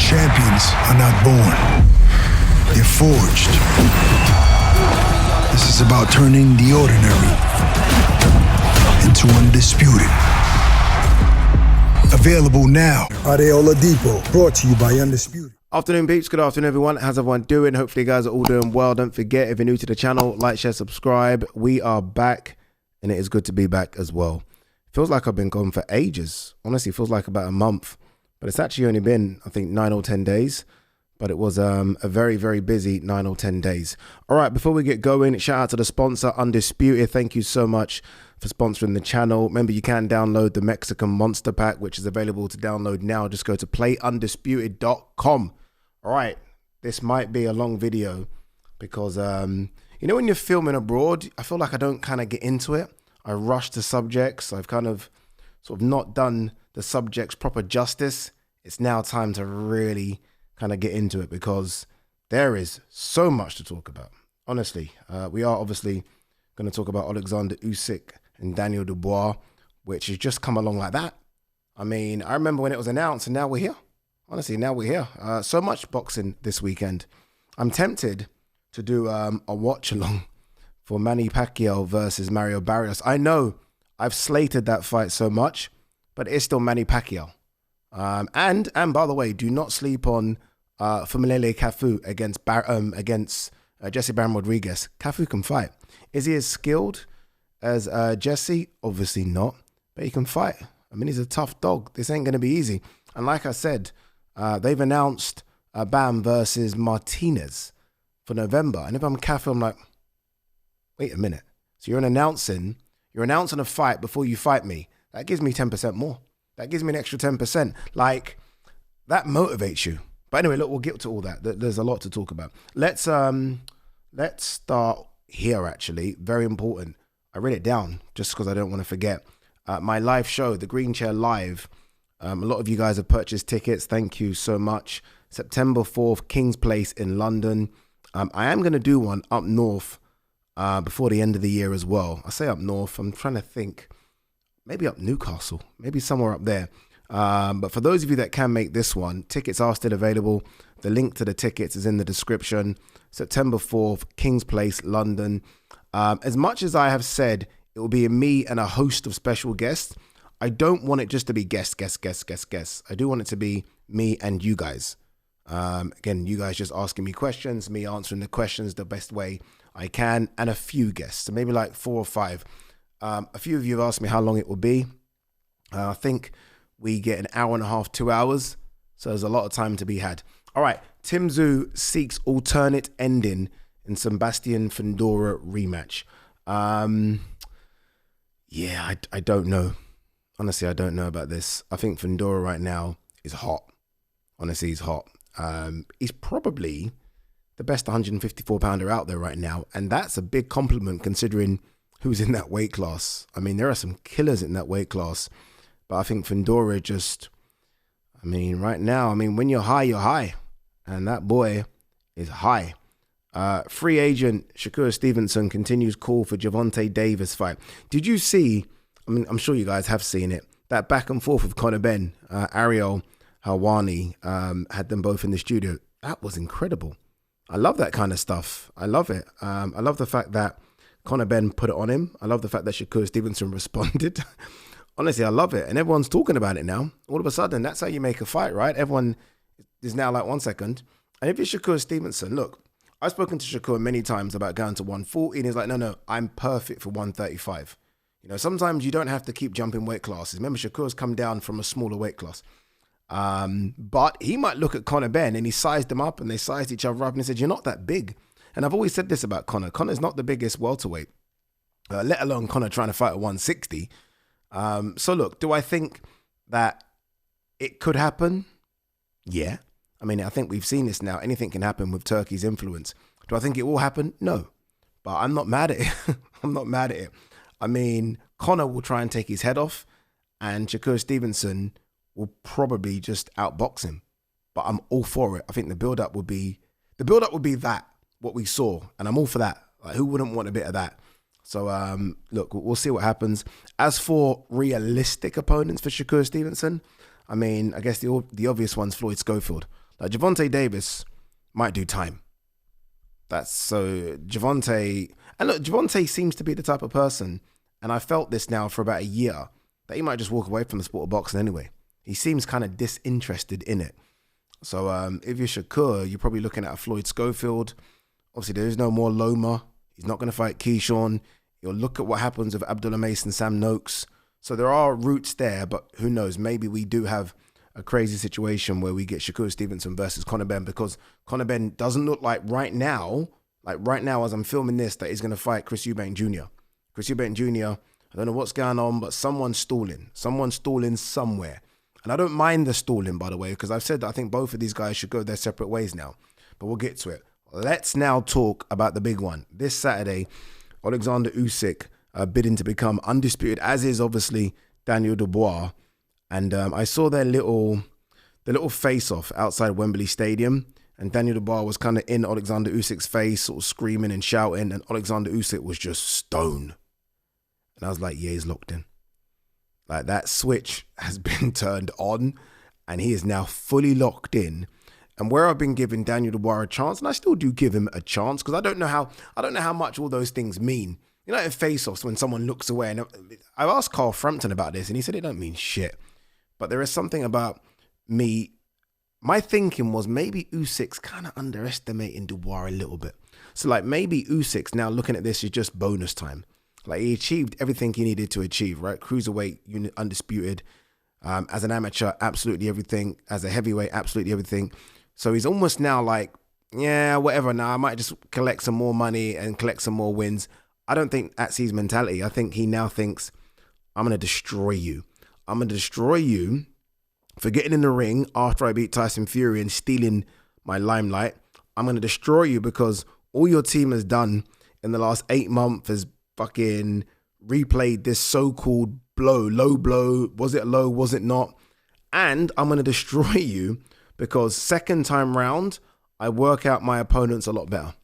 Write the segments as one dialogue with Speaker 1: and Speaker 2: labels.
Speaker 1: Champions are not born. They're forged. This is about turning the ordinary into undisputed. Available now. Ade Oladipo, brought to you by Undisputed.
Speaker 2: Afternoon peeps, good afternoon everyone. How's everyone doing? Hopefully you guys are all doing well. Don't forget, if you're new to the channel, like, share, subscribe. We are back and it is good to be back as well. Feels like I've been gone for ages. Honestly, feels like about a month, but it's actually only been, I think, 9 or 10 days. But it was a very, very busy 9 or 10 days. All right, before we get going, shout out to the sponsor, Undisputed. Thank you so much for sponsoring the channel. Remember, you can download the Mexican Monster Pack, which is available to download now. Just go to playundisputed.com. All right, this might be a long video because, you know, when you're filming abroad, I feel like I don't kind of get into it. I rush the subjects. I've kind of sort of not done the subjects proper justice. It's now time to really kind of get into it because there is so much to talk about. Honestly, we are obviously going to talk about Olkesandr Usyk and Daniel Dubois, which has just come along like that. I mean, I remember when it was announced and now we're here. Honestly, now we're here. So much boxing this weekend. I'm tempted to do a watch along for Manny Pacquiao versus Mario Barrios. I know I've slated that fight so much, but it's still Manny Pacquiao. And by the way, do not sleep on Famulele Cafu against Jesse Baron Rodriguez. Cafu can fight. Is he as skilled as Jesse? Obviously not, but he can fight. I mean, he's a tough dog. This ain't going to be easy. And like I said, they've announced Bam versus Martinez for November. And if I'm Cafu, I'm like, wait a minute. So you're announcing a fight before you fight me. That gives me 10% more. That gives me an extra 10%. Like, that motivates you. But anyway, look, we'll get to all that. There's a lot to talk about. Let's start here, actually. Very important. I wrote it down just because I don't want to forget. My live show, the Green Chair Live. A lot of you guys have purchased tickets. Thank you so much. September 4th, King's Place in London. I am going to do one up north before the end of the year as well. I say up north. I'm trying to think. Maybe up Newcastle. Maybe somewhere up there. But for those of you that can make this one, tickets are still available. The link to the tickets is in the description. September 4th, King's Place, London. As much as I have said, it will be me and a host of special guests. I don't want it just to be guests. I do want it to be me and you guys. Again, you guys just asking me questions, me answering the questions the best way I can, and a few guests. So maybe like 4 or 5. A few of you have asked me how long it will be. I think we get an hour and a half, 2 hours. So there's a lot of time to be had. All right. Tszyu seeks alternate ending in Sebastian Fundora rematch. Yeah, I don't know. Honestly, I don't know about this. I think Fundora right now is hot. Honestly, he's hot. He's probably the best 154-pounder out there right now. And that's a big compliment considering who's in that weight class. I mean, there are some killers in that weight class. But I think Fundora just, I mean, right now, I mean, when you're high, you're high. And that boy is high. Free agent Shakur Stevenson continues call for Gervonta Davis fight. Did you see, I mean, I'm sure you guys have seen it, that back and forth with Conor Ben, Ariel Helwani had them both in the studio. That was incredible. I love that kind of stuff. I love it. I love the fact that Conor Ben put it on him. I love the fact that Shakur Stevenson responded. Honestly, I love it. And everyone's talking about it now. All of a sudden, that's how you make a fight, right? Everyone is now like 1 second. And if you're Shakur Stevenson, look, I've spoken to Shakur many times about going to 140. And he's like, no, I'm perfect for 135. You know, sometimes you don't have to keep jumping weight classes. Remember, Shakur's come down from a smaller weight class. But he might look at Conor Ben and he sized him up and they sized each other up and he said, you're not that big. And I've always said this about Conor. Conor's not the biggest welterweight, let alone Conor trying to fight at 160. So look, do I think that it could happen? Yeah. I mean, I think we've seen this now. Anything can happen with Turkey's influence. Do I think it will happen? No. But I'm not mad at it. I'm not mad at it. I mean, Conor will try and take his head off and Shakur Stevenson will probably just outbox him. But I'm all for it. I think the build-up would be that, what we saw. And I'm all for that. Like, who wouldn't want a bit of that? So, look, we'll see what happens. As for realistic opponents for Shakur Stevenson, I mean, I guess the obvious one's Floyd Schofield. Like Gervonta Davis might do time. That's so Gervonta, and look, Gervonta seems to be the type of person, and I felt this now for about a year, that he might just walk away from the sport of boxing anyway. He seems kind of disinterested in it. So if you're Shakur, you're probably looking at a Floyd Schofield. Obviously, there is no more Loma. He's not going to fight Keyshawn. You'll look at what happens with Abdullah Mason, Sam Noakes. So there are routes there, but who knows? Maybe we do have a crazy situation where we get Shakur Stevenson versus Conor Benn, because Conor Benn doesn't look like right now as I'm filming this, that he's going to fight Chris Eubank Jr. Chris Eubank Jr., I don't know what's going on, but someone's stalling. Someone's stalling somewhere. And I don't mind the stalling, by the way, because I've said that I think both of these guys should go their separate ways now. But we'll get to it. Let's now talk about the big one. This Saturday, Olkesandr Usyk bidding to become undisputed, as is obviously Daniel Dubois. And I saw their little face-off outside Wembley Stadium. And Daniel Dubois was kind of in Olkesandr Usyk's face, sort of screaming and shouting. And Olkesandr Usyk was just stone. And I was like, yeah, he's locked in. Like, that switch has been turned on. And he is now fully locked in. And where I've been giving Daniel Dubois a chance, and I still do give him a chance, because I don't know how much all those things mean. You know, in face-offs, when someone looks away, and I asked Carl Frampton about this, and he said it don't mean shit. But there is something about me. My thinking was maybe Usyk's kind of underestimating Dubois a little bit. So like maybe Usyk's now looking at this is just bonus time. Like he achieved everything he needed to achieve, right? Cruiserweight, unit undisputed. As an amateur, absolutely everything. As a heavyweight, absolutely everything. So he's almost now like, yeah, whatever. Now I might just collect some more money and collect some more wins. I don't think that's his mentality. I think he now thinks, I'm going to destroy you. I'm going to destroy you for getting in the ring after I beat Tyson Fury and stealing my limelight. I'm going to destroy you because all your team has done in the last 8 months is fucking replayed this so-called low blow. Was it low? Was it not? And I'm going to destroy you because second time round, I work out my opponents a lot better.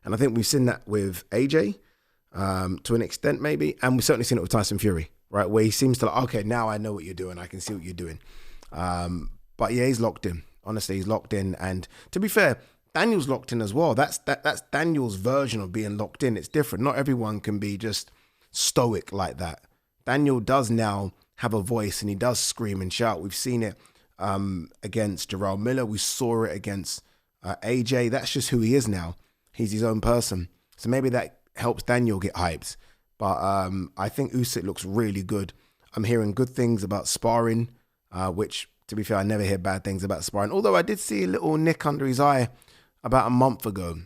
Speaker 2: And I think we've seen that with AJ to an extent maybe. And we've certainly seen it with Tyson Fury, right? Where he seems to like, okay, now I know what you're doing. I can see what you're doing. But yeah, he's locked in. Honestly, he's locked in. And to be fair, Daniel's locked in as well. That's Daniel's version of being locked in. It's different. Not everyone can be just stoic like that. Daniel does now have a voice and he does scream and shout. We've seen it against Jarrell Miller. We saw it against AJ. That's just who he is now. He's his own person. So maybe that helps Daniel get hyped. But I think Usyk looks really good. I'm hearing good things about sparring, which, to be fair, I never hear bad things about sparring. Although I did see a little nick under his eye about a month ago.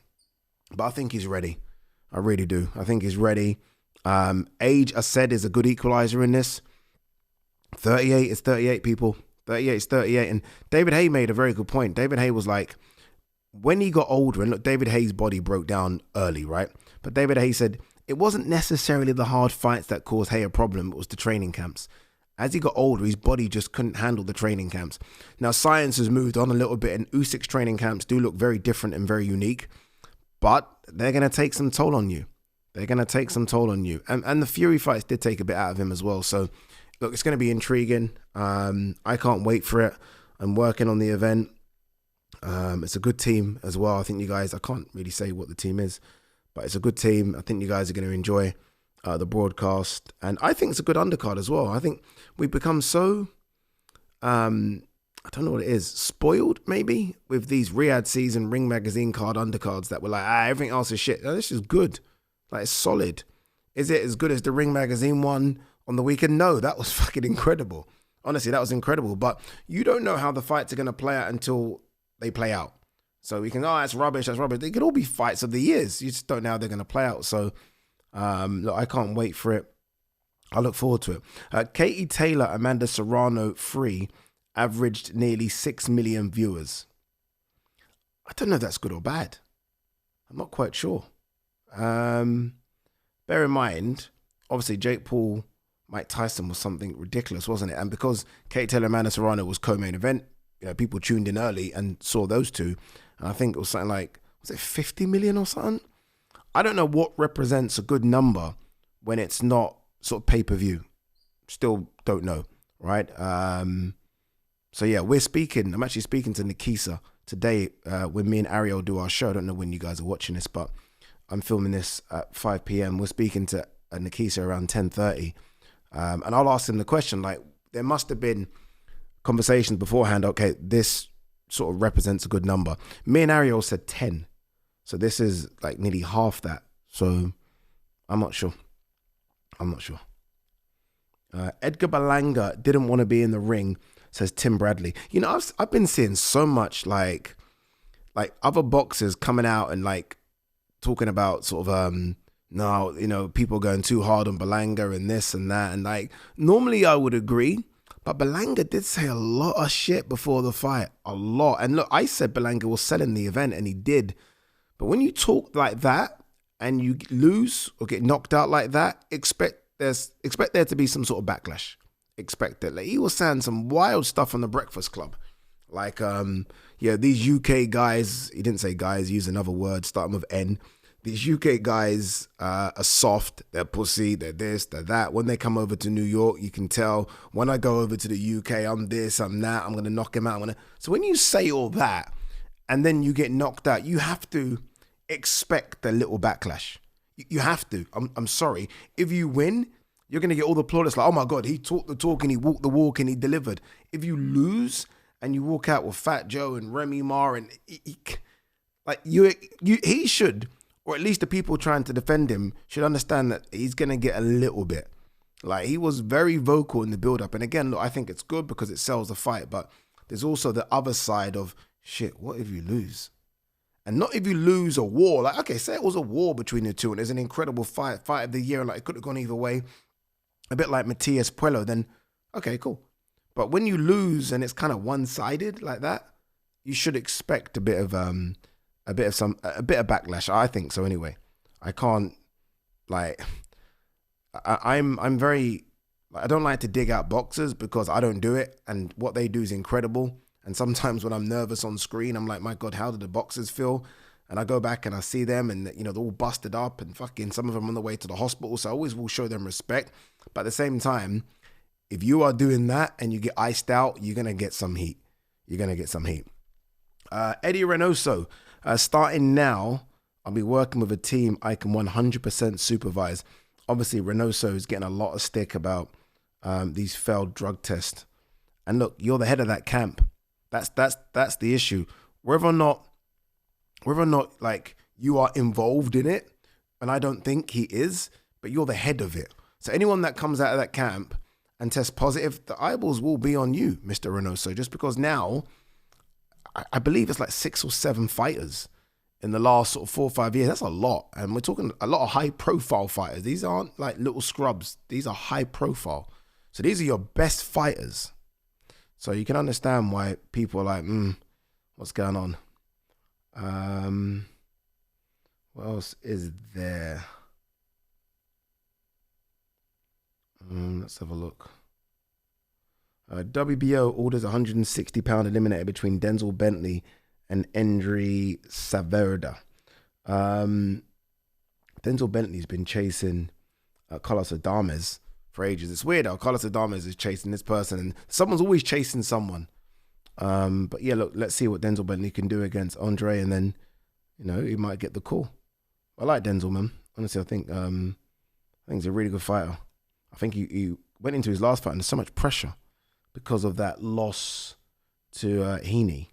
Speaker 2: But I think he's ready. I really do. I think he's ready. Age, I said, is a good equalizer in this. 38 is 38, people. 38 is 38. And David Haye made a very good point. David Haye was like, when he got older, and look, David Haye's body broke down early, right? But David Haye said it wasn't necessarily the hard fights that caused Haye a problem. It was the training camps. As he got older, his body just couldn't handle the training camps. Now, science has moved on a little bit, and Usyk's training camps do look very different and very unique. But they're going to take some toll on you. They're going to take some toll on you. And the Fury fights did take a bit out of him as well. So, look, it's going to be intriguing. I can't wait for it. I'm working on the event. It's a good team as well. I think you guys, I can't really say what the team is, but it's a good team. I think you guys are going to enjoy the broadcast. And I think it's a good undercard as well. I think we've become so, I don't know what it is, spoiled maybe with these Riyadh season Ring Magazine card undercards that were like, everything else is shit. No, this is good. Like, it's solid. Is it as good as the Ring Magazine one on the weekend? No, that was fucking incredible. Honestly, that was incredible. But you don't know how the fights are going to play out until they play out. So we can, that's rubbish, that's rubbish. They could all be fights of the years. You just don't know how they're going to play out. So, look, I can't wait for it. I look forward to it. Katie Taylor, Amanda Serrano 3 averaged nearly 6 million viewers. I don't know if that's good or bad. I'm not quite sure. Bear in mind, obviously Jake Paul, Mike Tyson was something ridiculous, wasn't it? And because Katie Taylor, Amanda Serrano was co-main event, you know, people tuned in early and saw those two. And I think it was something like, was it 50 million or something? I don't know what represents a good number when it's not sort of pay-per-view. Still don't know, right? So yeah, I'm actually speaking to Nikisa today when me and Ariel do our show. I don't know when you guys are watching this, but I'm filming this at 5 p.m. We're speaking to Nikisa around 10:30. And I'll ask him the question, like, there must have been conversations beforehand. Okay, this sort of represents a good number. Me and Ariel said 10. So this is like nearly half that. So I'm not sure. Edgar Berlanga didn't want to be in the ring, says Tim Bradley. You know, I've been seeing so much like other boxers coming out and like talking about sort of no, you know, people going too hard on Berlanga and this and that. And like, normally I would agree, but Berlanga did say a lot of shit before the fight. A lot. And look, I said Berlanga was selling the event, and he did. But when you talk like that and you lose or get knocked out like that, expect there to be some sort of backlash. Expect it. Like, he was saying some wild stuff on the Breakfast Club. Like, yeah, these UK guys, he didn't say guys, use another word starting with N. These UK guys are soft, they're pussy, they're this, they're that. When they come over to New York, you can tell, when I go over to the UK, I'm this, I'm that, I'm going to knock him out. So when you say all that, and then you get knocked out, you have to expect a little backlash. You have to. I'm sorry. If you win, you're going to get all the plaudits like, oh my God, he talked the talk and he walked the walk and he delivered. If you lose and you walk out with Fat Joe and Remy Ma, and he should, or at least the people trying to defend him should understand that he's going to get a little bit. Like, he was very vocal in the build-up. And again, look, I think it's good because it sells the fight. But there's also the other side of, shit, what if you lose? And not if you lose a war. Like, okay, say it was a war between the two and there's an incredible fight of the year, and like it could have gone either way. A bit like Matias Puello, then okay, cool. But when you lose and it's kind of one-sided like that, you should expect a bit of backlash. I think so anyway. I can't, like, I'm very, I don't like to dig out boxers because I don't do it, and what they do is incredible. And sometimes when I'm nervous on screen, I'm like, my God, how do the boxers feel? And I go back and I see them, and you know, they're all busted up, and fucking some of them on the way to the hospital. So I always will show them respect. But at the same time, if you are doing that and you get iced out, you're gonna get some heat. Eddie Reynoso, starting now, I'll be working with a team I can 100% supervise. Obviously, Reynoso is getting a lot of stick about these failed drug tests. And look, you're the head of that camp. That's the issue. Whether or not like you are involved in it, and I don't think he is, but you're the head of it. So anyone that comes out of that camp and tests positive, the eyeballs will be on you, Mr. Reynoso, just because now I believe it's like 6 or 7 fighters in the last sort of 4 or 5 years. That's a lot. And we're talking a lot of high profile fighters. These aren't like little scrubs. These are high profile. So these are your best fighters. So you can understand why people are like, what's going on? What else is there? Let's have a look. WBO orders 160-pound eliminator between Denzel Bentley and Endry Saverda. Denzel Bentley's been chasing Carlos Adames for ages. It's weird how Carlos Adames is chasing this person, and someone's always chasing someone. But yeah, look, let's see what Denzel Bentley can do against Andre, and then, you know, he might get the call. I like Denzel, man. Honestly, I think he's a really good fighter. I think he went into his last fight and there's so much pressure because of that loss to Heaney.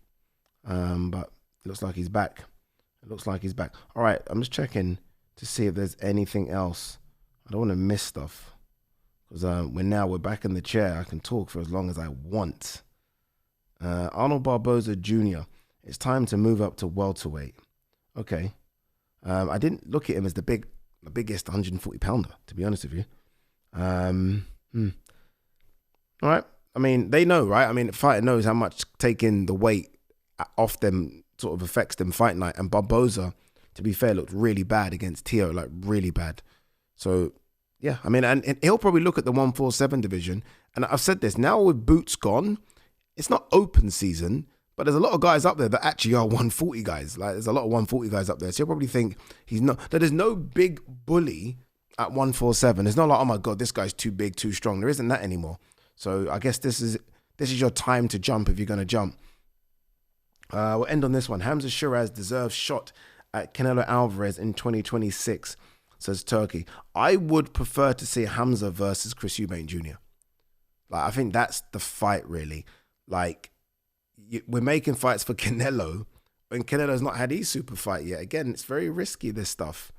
Speaker 2: But it looks like he's back. All right, I'm just checking to see if there's anything else. I don't want to miss stuff because we're back in the chair. I can talk for as long as I want. Arnold Barboza Jr. It's time to move up to welterweight. Okay. I didn't look at him as the biggest 140-pounder, to be honest with you. All right. I mean, they know, right? I mean, the fighter knows how much taking the weight off them sort of affects them fight night. And Barboza, to be fair, looked really bad against Tszyu, like really bad. So, yeah, I mean, and he'll probably look at the 147 division. And I've said this, now with Boots gone, it's not open season, but there's a lot of guys up there that actually are 140 guys. Like, there's a lot of 140 guys up there. So you'll probably think that there's no big bully at 147. It's not like, oh my God, this guy's too big, too strong. There isn't that anymore. So I guess this is your time to jump if you're going to jump. We'll end on this one. Hamza Shiraz deserves shot at Canelo Alvarez in 2026, says Turkey. I would prefer to see Hamza versus Chris Eubank Jr. Like, I think that's the fight, really. Like, we're making fights for Canelo, and Canelo's not had his super fight yet. Again, it's very risky, this stuff.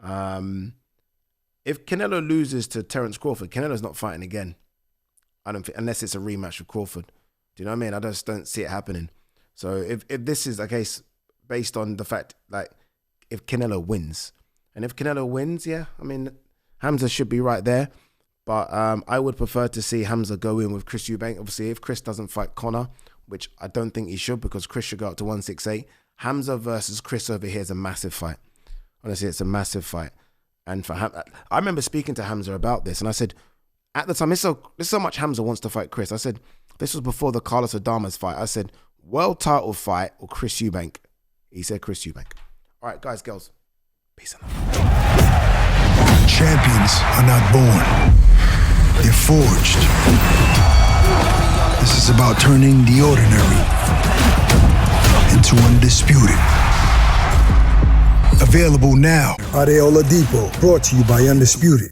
Speaker 2: If Canelo loses to Terence Crawford, Canelo's not fighting again. I don't think, unless it's a rematch with Crawford. Do you know what I mean? I just don't see it happening. So if this is a case based on the fact, like, if Canelo wins, and if Canelo wins, yeah, I mean, Hamza should be right there. But I would prefer to see Hamza go in with Chris Eubank. Obviously, if Chris doesn't fight Conor, which I don't think he should, because Chris should go up to 168, Hamza versus Chris over here is a massive fight. Honestly, it's a massive fight. And for I remember speaking to Hamza about this, and I said, at the time, there's so much Hamza wants to fight Chris. I said, this was before the Carlos Adames fight. I said, world title fight or Chris Eubank? He said Chris Eubank. All right, guys, girls, peace and love.
Speaker 1: Champions are not born. They're forged. This is about turning the ordinary into undisputed. Available now.
Speaker 3: Ade Oladipo, brought to you by Undisputed.